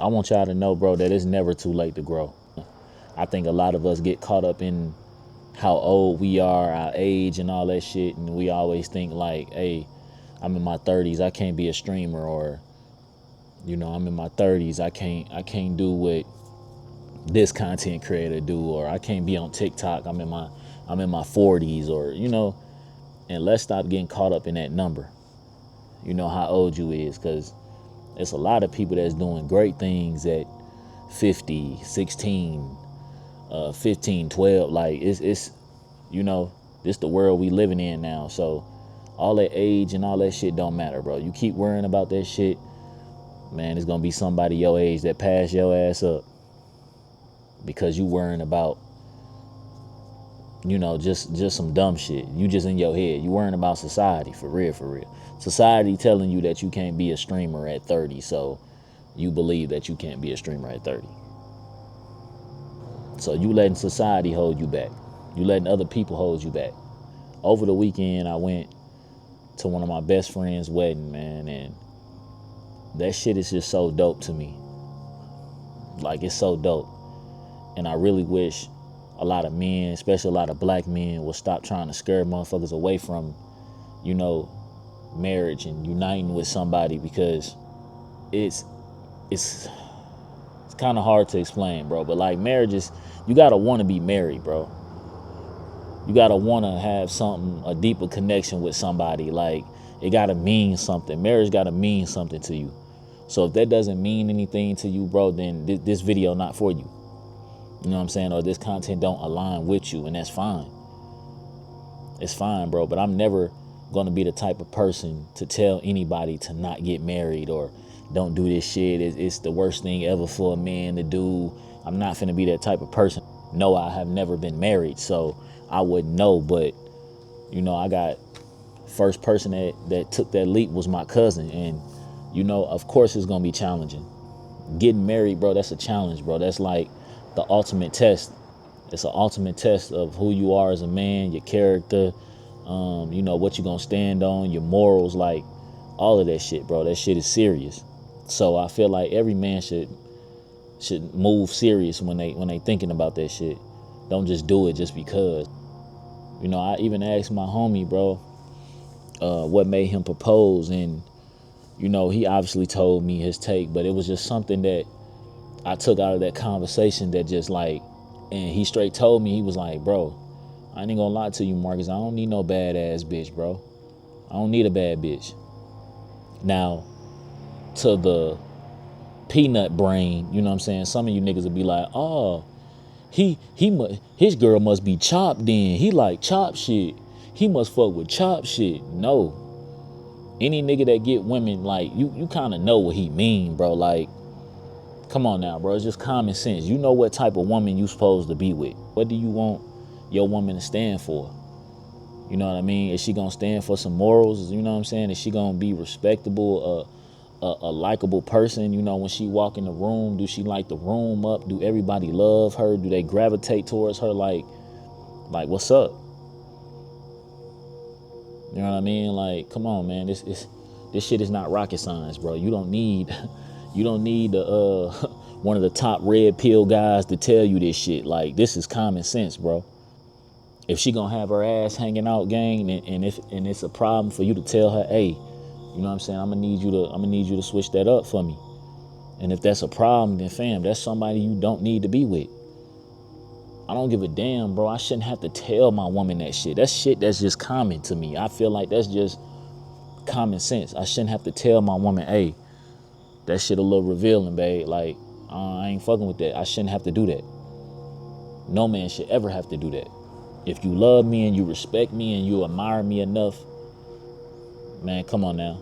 I want y'all to know, bro, that it's never too late to grow. I think a lot of us get caught up in how old we are, our age, and all that shit, and we always think like, hey, I'm in my 30s, I can't be a streamer, or I'm in my 30s, I can't do what this content creator do, or I can't be on TikTok, I'm in my 40s, or and let's stop getting caught up in that number. How old you is, because it's a lot of people that's doing great things at 50, 16, 15, 12. Like it's this the world we living in now. So all that age and all that shit don't matter, bro. You keep worrying about that shit, man, it's gonna be somebody your age that pass your ass up because you worrying about just some dumb shit. You just in your head. You worrying about society, for real, for real. Society telling you that you can't be a streamer at 30, so you believe that you can't be a streamer at 30. So you letting society hold you back. You letting other people hold you back. Over the weekend, I went to one of my best friend's wedding, man, and that shit is just so dope to me. Like, it's so dope. And I really wish a lot of men, especially a lot of black men, will stop trying to scare motherfuckers away from, marriage and uniting with somebody, because it's it's kind of hard to explain, bro. But like, marriage is, you gotta want to be married, bro. You gotta want to have something, a deeper connection with somebody. Like, it gotta mean something. Marriage gotta mean something to you. So if that doesn't mean anything to you, bro, then this video not for you. You know what I'm saying? Or this content don't align with you, and that's fine. It's fine, bro. But I'm never gonna be the type of person to tell anybody to not get married or don't do this shit. It's the worst thing ever for a man to do. I'm not finna be that type of person. No, I have never been married, so I wouldn't know. But I got, first person that took that leap was my cousin, and of course it's gonna be challenging. Getting married, bro, that's a challenge, bro. That's like the ultimate test. It's an ultimate test of who you are as a man, your character, what you gonna stand on, your morals, like all of that shit, bro. That shit is serious. So I feel like every man should move serious when they thinking about that shit. Don't just do it just because. I even asked my homie, bro, what made him propose, and he obviously told me his take, but it was just something that I took out of that conversation that just like, and he straight told me, he was like, bro, I ain't gonna lie to you, Marcus, I don't need no badass bitch, bro. I don't need a bad bitch. Now, to the peanut brain, you know what I'm saying? Some of you niggas will be like, oh, his girl must be chopped then. He like chop shit. He must fuck with chop shit. No. Any nigga that get women, like, you kind of know what he mean, bro. Like, come on now, bro. It's just common sense. You know what type of woman you supposed to be with. What do you want your woman to stand for? You know what I mean? Is she gonna stand for some morals? You know what I'm saying? Is she gonna be respectable, a likable person? When she walk in the room, do she light the room up? Do everybody love her? Do they gravitate towards her? Like what's up? You know what I mean? Like, come on, man. This shit is not rocket science, bro. You don't need one of the top red pill guys to tell you this shit. Like, this is common sense, bro. If she gonna have her ass hanging out, gang, and it's a problem for you to tell her, hey, you know what I'm saying, I'm gonna need you to switch that up for me. And if that's a problem, then fam, that's somebody you don't need to be with. I don't give a damn, bro. I shouldn't have to tell my woman that shit. That shit that's just common to me. I feel like that's just common sense. I shouldn't have to tell my woman, hey, that shit a little revealing, babe. Like, I ain't fucking with that. I shouldn't have to do that. No man should ever have to do that. If you love me and you respect me and you admire me enough, man, come on now.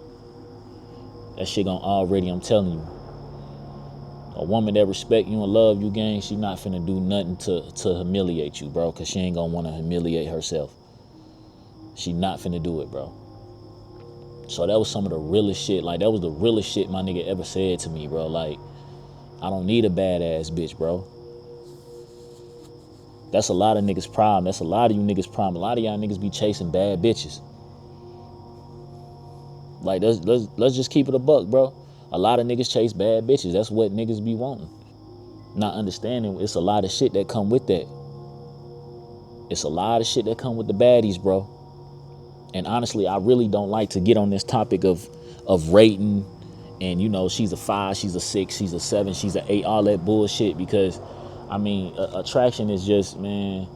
That shit gonna already, I'm telling you. A woman that respect you and love you, gang, she not finna do nothing to humiliate you, bro, because she ain't gonna want to humiliate herself. She not finna do it, bro. So that was some of the realest shit. Like, that was the realest shit my nigga ever said to me, bro. Like, I don't need a badass bitch, bro. That's a lot of niggas' problem. That's a lot of you niggas' problem. A lot of y'all niggas be chasing bad bitches. Like, let's just keep it a buck, bro. A lot of niggas chase bad bitches. That's what niggas be wanting. Not understanding it's a lot of shit that come with that. It's a lot of shit that come with the baddies, bro. And honestly, I really don't like to get on this topic of rating and she's a 5, she's a 6, she's a 7, she's an 8, all that bullshit, because I mean attraction is just, man,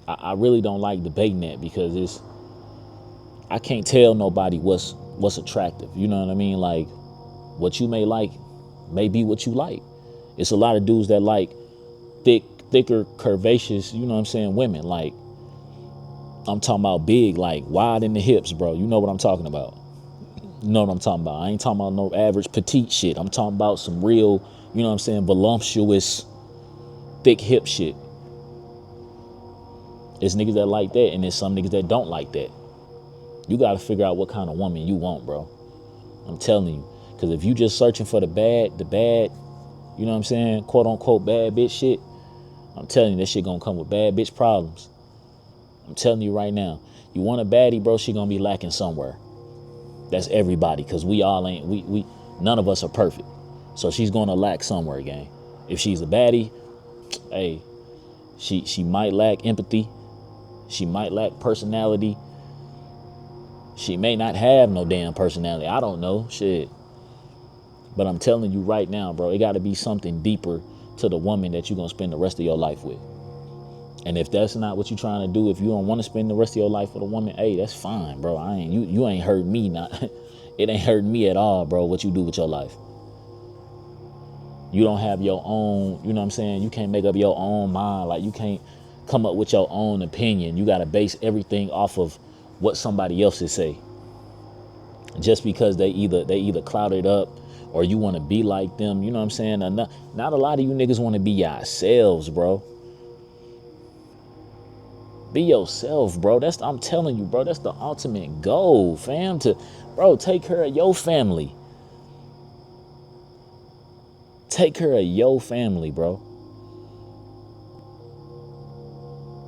I really don't like debating that, because I can't tell nobody what's attractive. You know what I mean? Like, what you may like may be what you like. It's a lot of dudes that like thicker, curvaceous, you know what I'm saying, women. Like, I'm talking about big, like wide in the hips, bro. You know what I'm talking about. You know what I'm talking about. I ain't talking about no average petite shit. I'm talking about some real, you know what I'm saying, voluptuous, thick hip shit. It's niggas that like that, and there's some niggas that don't like that. You got to figure out what kind of woman you want, bro. I'm telling you. Because if you just searching for the bad, you know what I'm saying, quote unquote bad bitch shit, I'm telling you, that shit gonna come with bad bitch problems. I'm telling you right now. You want a baddie, bro, she gonna be lacking somewhere. That's everybody, because we all ain't, we none of us are perfect. So she's gonna lack somewhere, gang. If she's a baddie, hey, she might lack empathy. She might lack personality. She may not have no damn personality. I don't know. Shit. But I'm telling you right now, bro, it got to be something deeper to the woman that you're going to spend the rest of your life with. And if that's not what you're trying to do, if you don't want to spend the rest of your life with a woman, hey, that's fine, bro. You ain't hurt me. It ain't hurt me at all, bro, what you do with your life. You don't have your own, you know what I'm saying? You can't make up your own mind. Like, you can't come up with your own opinion. You got to base everything off of what somebody else is say. Just because they either clouded up or you want to be like them, you know what I'm saying? Not a lot of you niggas want to be yourselves, bro. Be yourself, bro. I'm telling you, bro, that's the ultimate goal, fam. Bro, take care of your family. Take care of your family, bro.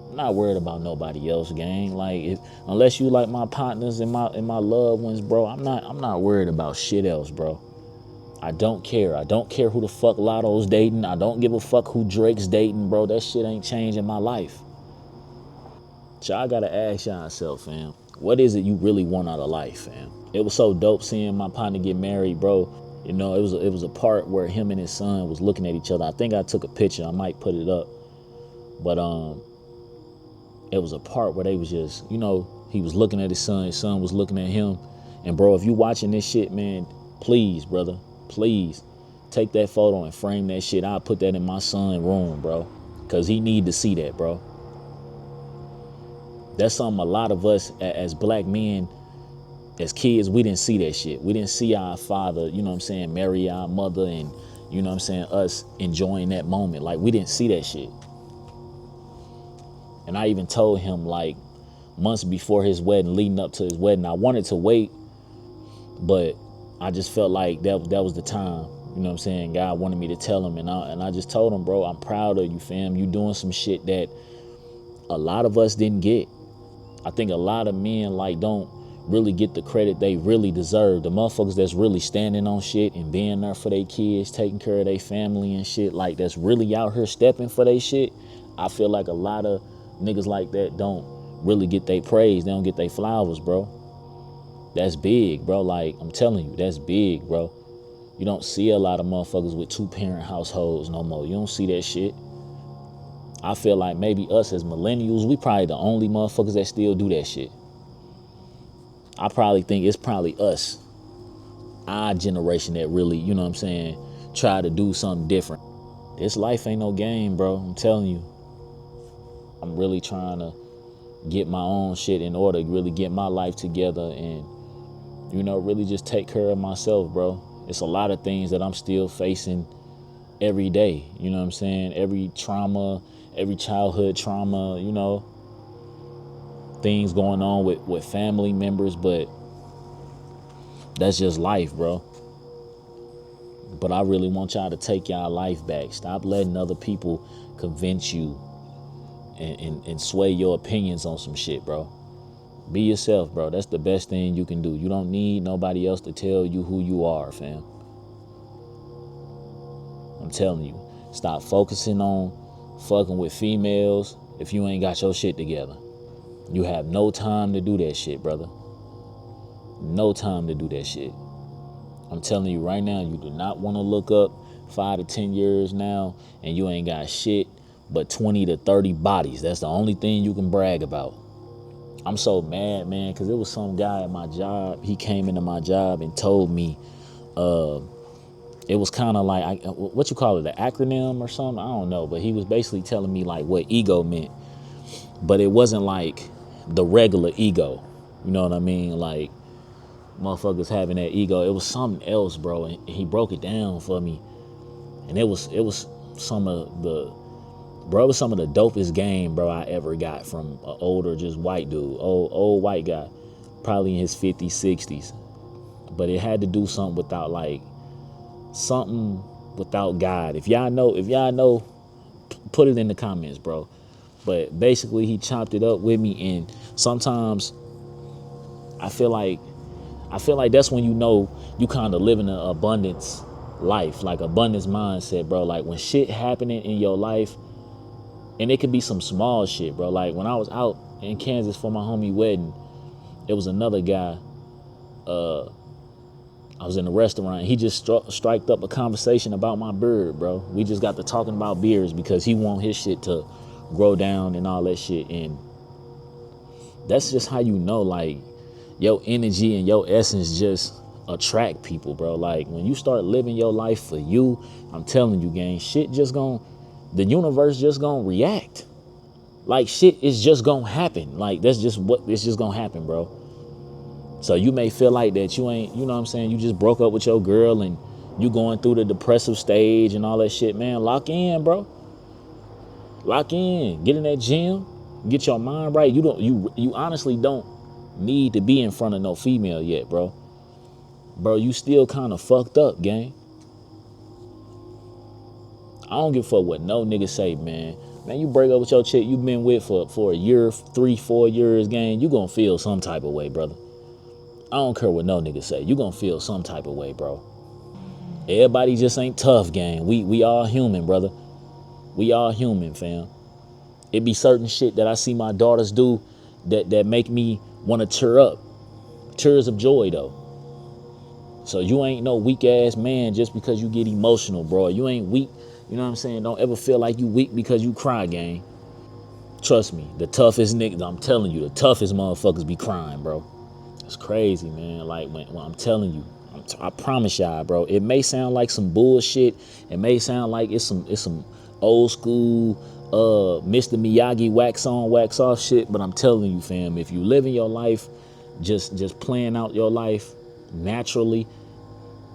I'm not worried about nobody else, gang. Like, unless you like my partners and my loved ones, bro, I'm not worried about shit else, bro. I don't care. I don't care who the fuck Lotto's dating. I don't give a fuck who Drake's dating, bro. That shit ain't changing my life. Y'all gotta ask yourself, fam, what is it you really want out of life, fam? It was so dope seeing my partner get married, bro. You know, it was a part where him and his son was looking at each other. I think I took a picture. I might put it up. But it was a part where they was just, he was looking at his son was looking at him. And bro, if you watching this shit, man, please, brother, please take that photo and frame that shit. I'll put that in my son's room, bro. Cause he need to see that, bro. That's something a lot of us as black men, as kids, we didn't see that shit. We didn't see our father, you know what I'm saying, marry our mother, and you know what I'm saying, us enjoying that moment. Like, we didn't see that shit. And I even told him, like, months before his wedding, leading up to his wedding, I wanted to wait, but I just felt like that was the time. You know what I'm saying? God wanted me to tell him, and I just told him, bro, I'm proud of you, fam. You doing some shit that a lot of us didn't get. I think a lot of men, like, don't really get the credit they really deserve. The motherfuckers that's really standing on shit and being there for their kids, taking care of their family and shit, like, that's really out here stepping for their shit. I feel like a lot of niggas like that don't really get their praise. They don't get their flowers, bro. That's big, bro. Like, I'm telling you, that's big, bro. You don't see a lot of motherfuckers with 2-parent households no more. You don't see that shit. I feel like maybe us as millennials, we probably the only motherfuckers that still do that shit. I probably think it's probably us, our generation, that really, you know what I'm saying, try to do something different. This life ain't no game, bro. I'm telling you. I'm really trying to get my own shit in order, really get my life together, and, really just take care of myself, bro. It's a lot of things that I'm still facing every day. You know what I'm saying? Every trauma, every childhood trauma, things going on with family members, but that's just life, bro. But I really want y'all to take y'all life back. Stop letting other people convince you and sway your opinions on some shit, bro. Be yourself, bro. That's the best thing you can do. You don't need nobody else to tell you who you are, fam. I'm telling you. Stop focusing on fucking with females if you ain't got your shit together. You have no time to do that shit, brother. No time to do that shit. I'm telling you right now, you do not want to look up 5 to 10 years now and you ain't got shit but 20 to 30 bodies. That's the only thing you can brag about. I'm so mad, man, because it was some guy at my job. He came into my job and told me, it was kind of like, what you call it, an acronym or something? I don't know. But he was basically telling me like what ego meant. But it wasn't like the regular ego. You know what I mean? Like motherfuckers having that ego. It was something else, bro. And he broke it down for me. And it was some of the, bro, it was some of the dopest game, bro, I ever got from an older, just white dude, old white guy, probably in his 50s, 60s. But it had to do something without like something without God. If y'all know, put it in the comments, bro. But basically, he chopped it up with me, and sometimes I feel like that's when you know you kind of living an abundance life, like abundance mindset, bro. Like when shit happening in your life, and it could be some small shit, bro. Like when I was out in Kansas for my homie wedding, it was another guy. I was in a restaurant. He just striked up a conversation about my beard, bro. We just got to talking about beards because he want his shit to grow down and all that shit. And that's just how you know, like, your energy and your essence just attract people, bro. Like when you start living your life for you, I'm telling you, gang, shit just the universe just gonna react. Like shit is just gonna happen. Like that's just what it's just gonna happen, bro. So you may feel like that you ain't, you know what I'm saying, you just broke up with your girl and you going through the depressive stage and all that shit, man. Lock in, bro. Lock in. Get in that gym. Get your mind right. You honestly don't need to be in front of no female yet, bro. Bro, you still kind of fucked up, gang. I don't give a fuck what no nigga say, man. Man, you break up with your chick you been with for a year, 3-4 years, gang, you gonna feel some type of way, brother. I don't care what no nigga say. You gonna feel some type of way, bro. Everybody just ain't tough, gang. We all human, brother. We all human, fam. It be certain shit that I see my daughters do that make me want to tear up. Tears of joy, though. So you ain't no weak ass man just because you get emotional, bro. You ain't weak. You know what I'm saying? Don't ever feel like you weak because you cry, gang. Trust me, the toughest niggas, I'm telling you, the toughest motherfuckers be crying, bro. It's crazy, man. Like when I'm telling you, I promise y'all, bro. It may sound like some bullshit. It may sound like it's some old school Mr. Miyagi wax on, wax off shit. But I'm telling you, fam, if you living your life, just playing out your life naturally,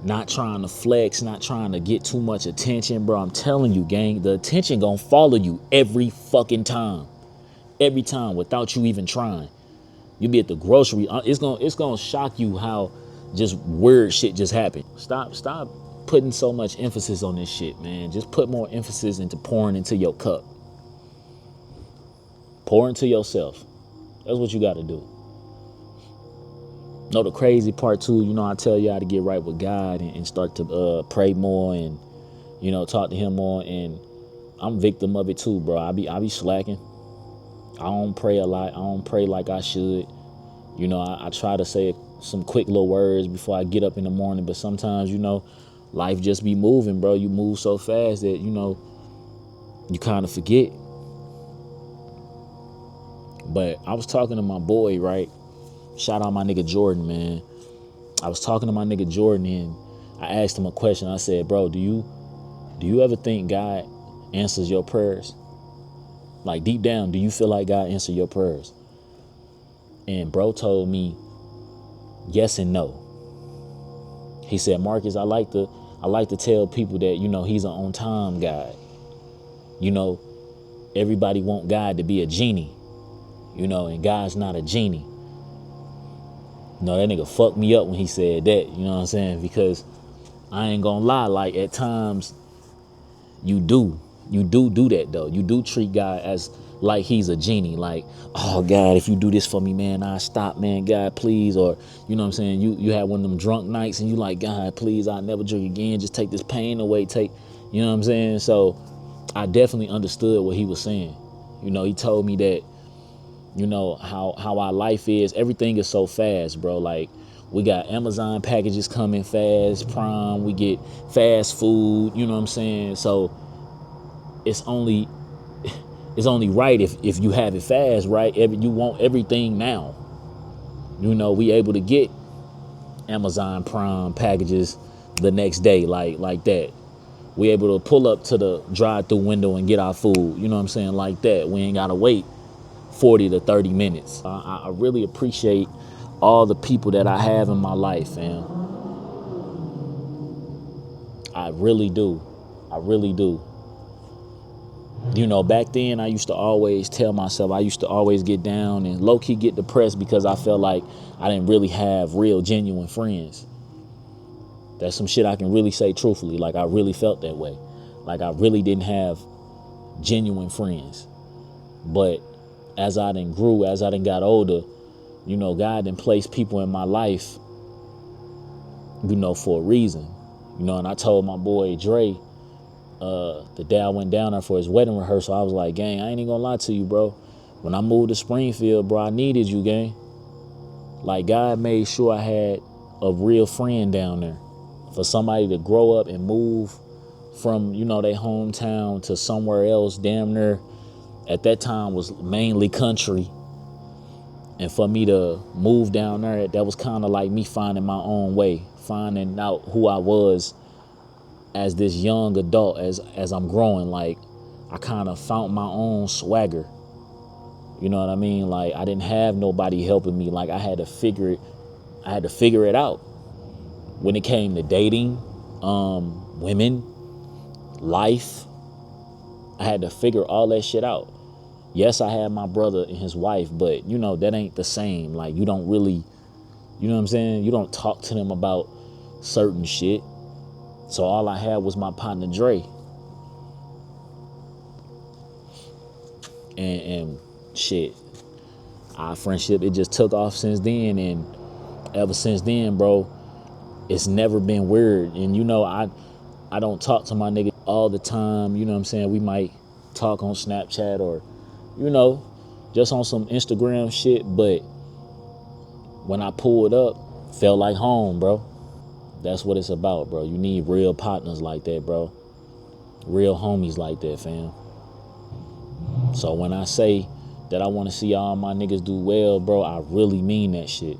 not trying to flex, not trying to get too much attention, bro. I'm telling you, gang, the attention gonna follow you every fucking time. Every time without you even trying. You be at the grocery, it's gonna shock you how just weird shit just happened. Stop putting so much emphasis on this shit, man. Just put more emphasis into pouring into your cup. Pour into yourself. That's what you gotta do. No, the crazy part too, you know, I tell y'all to get right with God and start to pray more and, you know, talk to him more. And I'm victim of it too, bro. I be slacking. I don't pray a lot. I don't pray like I should. You know, I try to say some quick little words before I get up in the morning, but sometimes, you know, life just be moving, bro. You move so fast that, you know, you kind of forget. But I was talking to my boy, right? Shout out my nigga Jordan, man. I was talking to my nigga Jordan and I asked him a question. I said, bro, do you ever think God answers your prayers? Like deep down, do you feel like God answered your prayers? And bro told me yes and no. He said, Marcus, I like to tell people that, you know, he's an on time God. You know, everybody want God to be a genie, you know, and God's not a genie. No, that nigga fucked me up when he said that, you know what I'm saying? Because I ain't gonna lie, like at times you do. You do that though. You do treat God as like he's a genie. Like, oh God, if you do this for me, man, I stop, man. God, please. Or you know what I'm saying? You had one of them drunk nights and you like, God, please, I'll never drink again. Just take this pain away. You know what I'm saying? So I definitely understood what he was saying. You know, he told me that, you know, how our life is. Everything is so fast, bro. Like, we got Amazon packages coming fast, Prime, we get fast food, you know what I'm saying? So it's only right if you have it fast, right? You want everything now. You know, we able to get Amazon Prime packages the next day, like that. We able to pull up to the drive-through window and get our food. You know what I'm saying? Like that. We ain't gotta wait 40 to 30 minutes. I really appreciate all the people that I have in my life, fam. I really do. I really do. You know, back then I used to always tell myself, I used to always get down and low-key get depressed because I felt like I didn't really have real, genuine friends. That's some shit I can really say truthfully. Like, I really felt that way. Like, I really didn't have genuine friends. But as I done grew, as I done got older, you know, God done placed people in my life, you know, for a reason. You know, and I told my boy Dre, the day I went down there for his wedding rehearsal, I was like, gang, I ain't even gonna lie to you, bro. When I moved to Springfield, bro, I needed you, gang. Like, God made sure I had a real friend down there. For somebody to grow up and move from, you know, their hometown to somewhere else, damn near, at that time was mainly country. And for me to move down there, that was kind of like me finding my own way, finding out who I was as this young adult, as I'm growing. Like, I kind of found my own swagger. You know what I mean? Like, I didn't have nobody helping me. Like, I had to figure it out. When it came to dating, women, life, I had to figure all that shit out. Yes, I had my brother and his wife, but you know, that ain't the same. Like, you don't really, you know what I'm saying? You don't talk to them about certain shit. So all I had was my partner Dre. And shit, our friendship, it just took off since then. And ever since then, bro, it's never been weird. And you know, I don't talk to my nigga all the time. You know what I'm saying? We might talk on Snapchat or, you know, just on some Instagram shit. But when I pulled up, felt like home, bro. That's what it's about, bro. You need real partners like that, bro. Real homies like that, fam. So when I say that I want to see all my niggas do well, bro, I really mean that shit.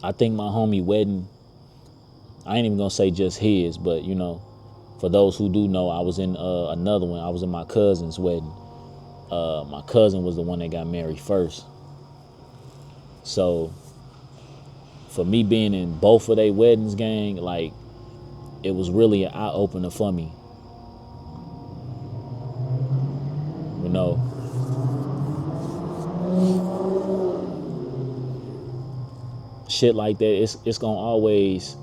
I think my homie wedding, I ain't even gonna say just his, but you know, for those who do know, I was in another one. I was in my cousin's wedding. My cousin was the one that got married first. So for me being in both of their weddings, gang, like, it was really an eye opener for me. You know, shit like that. It's gonna always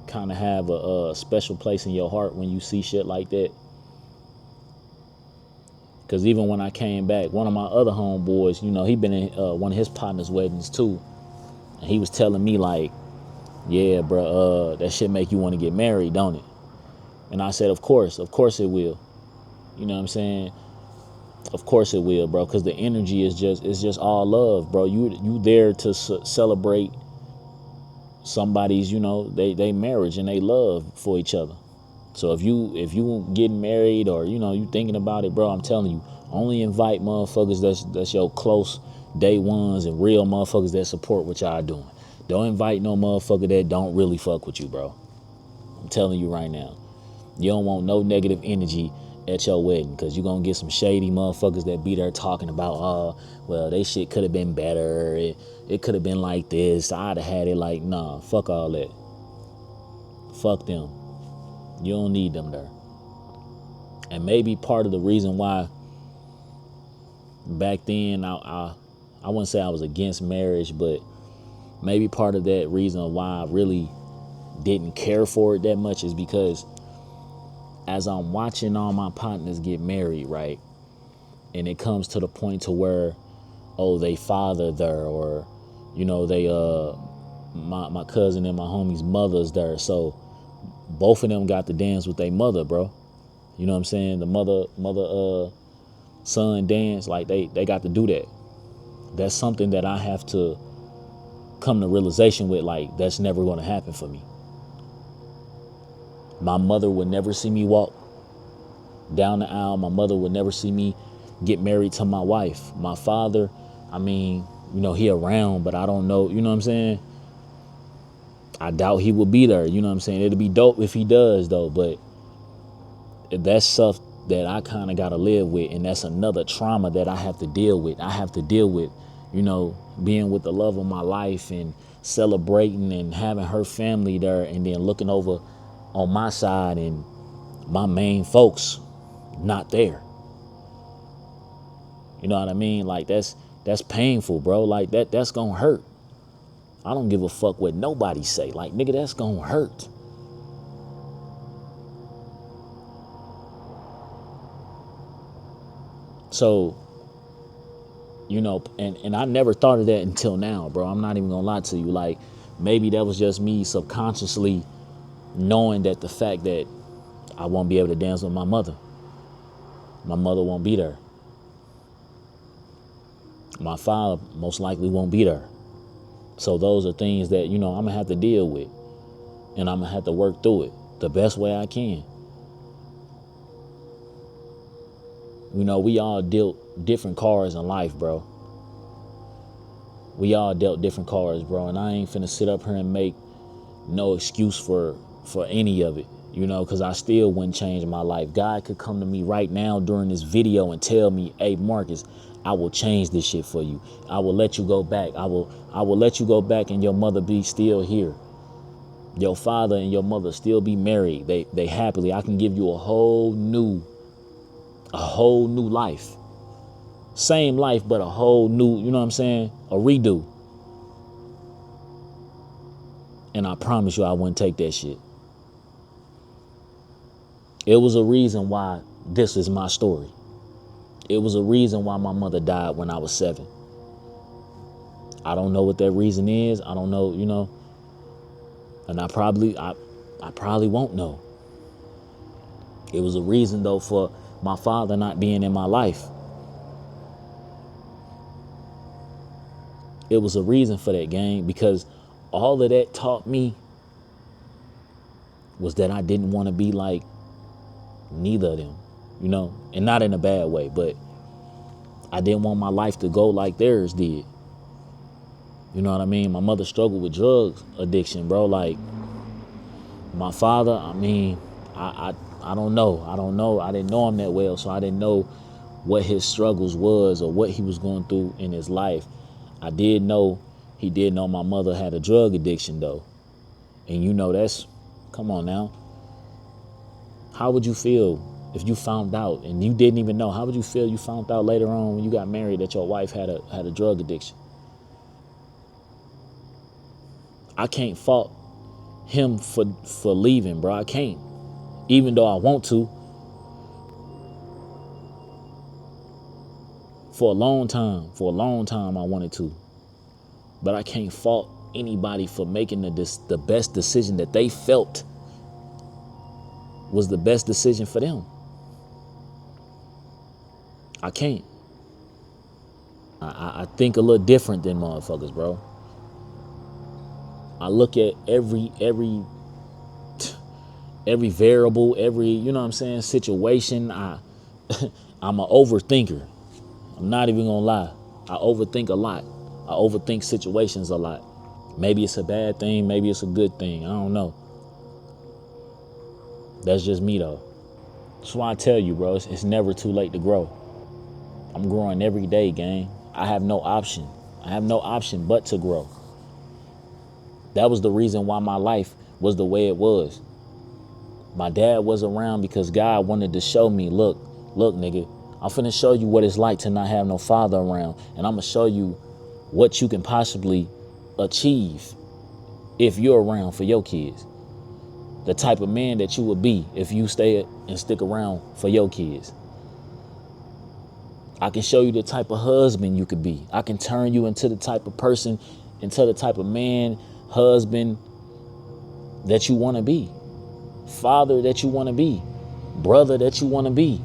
kind of have a special place in your heart when you see shit like that. Because even when I came back, one of my other homeboys, you know, he been in one of his partner's weddings too, and he was telling me like, yeah, bro, that shit make you want to get married, don't it? And I said, of course it will. You know what I'm saying? Of course it will, bro. Because the energy is just all love, bro. You there to celebrate somebody's, you know, they marriage and they love for each other. So if you getting married or, you know, you thinking about it, bro, I'm telling you, only invite motherfuckers that's your close day ones and real motherfuckers that support what y'all doing. Don't invite no motherfucker that don't really fuck with you, bro. I'm telling you right now. You don't want no negative energy at your wedding, because you're going to get some shady motherfuckers that be there talking about, oh, well, they shit could have been better. It could have been like this. I'd have had it like, nah, fuck all that. Fuck them. You don't need them there. And maybe part of the reason why back then I wouldn't say I was against marriage, but maybe part of that reason why I really didn't care for it that much is because as I'm watching all my partners get married, right? And it comes to the point to where, oh, they father there, or, you know, they my cousin and my homie's mother's there. So both of them got to dance with their mother, bro. You know what I'm saying? The mother son dance, like they got to do that. That's something that I have to come to realization with, like, that's never going to happen for me. My mother would never see me walk down the aisle. My mother would never see me get married to my wife. My father, I mean, you know, he around, but I don't know, you know what I'm saying? I doubt he will be there, you know what I'm saying? It'll be dope if he does, though, but that's stuff that I kind of got to live with, and that's another trauma that I have to deal with. I have to deal with, you know, being with the love of my life and celebrating and having her family there, and then looking over on my side and my main folks not there. You know what I mean? Like, that's painful, bro. Like, that's gonna hurt. I don't give a fuck what nobody say. Like, nigga, that's gonna hurt. So, you know, and I never thought of that until now, bro. I'm not even gonna lie to you. Like, maybe that was just me subconsciously knowing that the fact that I won't be able to dance with my mother won't be there. My father most likely won't be there. So those are things that, you know, I'm gonna have to deal with, and I'm gonna have to work through it the best way I can. You know, we all dealt different cards in life, bro. We all dealt different cards, bro. And I ain't finna sit up here and make no excuse for any of it, you know, because I still wouldn't change my life. God could come to me right now during this video and tell me, hey, Marcus, I will change this shit for you. I will let you go back. I will let you go back and your mother be still here. Your father and your mother still be married. They happily. I can give you a whole new life. Same life, but a whole new, you know what I'm saying? A redo. And I promise you I wouldn't take that shit. It was a reason why this is my story. It was a reason why my mother died when I was 7. I don't know what that reason is. I don't know, you know. And I probably won't know. It was a reason, though, for my father not being in my life. It was a reason for that, gang, because all of that taught me was that I didn't want to be like neither of them, you know, and not in a bad way, but I didn't want my life to go like theirs did. You know what I mean? My mother struggled with drug addiction, bro. Like, my father, I mean, I don't know. I didn't know him that well, so I didn't know what his struggles was or what he was going through in his life. I did know he did know my mother had a drug addiction, though. And you know, come on now. How would you feel if you found out and you didn't even know? How would you feel you found out later on when you got married that your wife had a drug addiction? I can't fault him for leaving, bro. I can't. Even though I want to. For a long time I wanted to. But I can't fault anybody for making the best decision that they felt was the best decision for them. I can't. I think a little different than motherfuckers, bro. I look at every variable, you know what I'm saying, situation. I'm an overthinker. I'm not even gonna lie. I overthink a lot. I overthink situations a lot. Maybe it's a bad thing, maybe it's a good thing. I don't know. That's just me, though. That's why I tell you, bro, it's never too late to grow. I'm growing every day, gang. I have no option. I have no option but to grow. That was the reason why my life was the way it was. My dad was around because God wanted to show me, look, nigga, I'm finna show you what it's like to not have no father around. And I'm gonna show you what you can possibly achieve if you're around for your kids. The type of man that you would be if you stay and stick around for your kids. I can show you the type of husband you could be. I can turn you into the type of person, into the type of man, husband that you want to be. Father that you want to be. Brother that you want to be.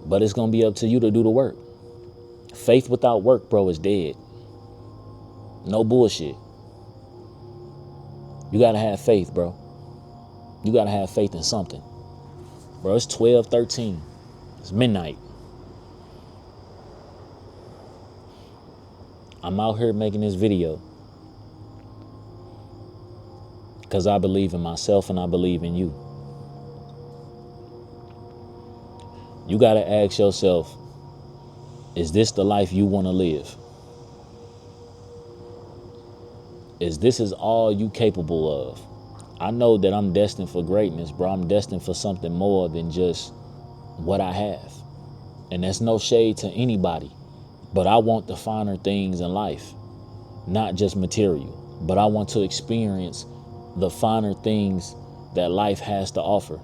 But it's going to be up to you to do the work. Faith without work, bro, is dead. No bullshit. You got to have faith, bro. You got to have faith in something. Bro, it's 12:13. It's midnight. I'm out here making this video because I believe in myself and I believe in you. You got to ask yourself, is this the life you want to live? Is this is all you capable of? I know that I'm destined for greatness, bro. I'm destined for something more than just what I have. And that's no shade to anybody. But I want the finer things in life, not just material. But I want to experience the finer things that life has to offer.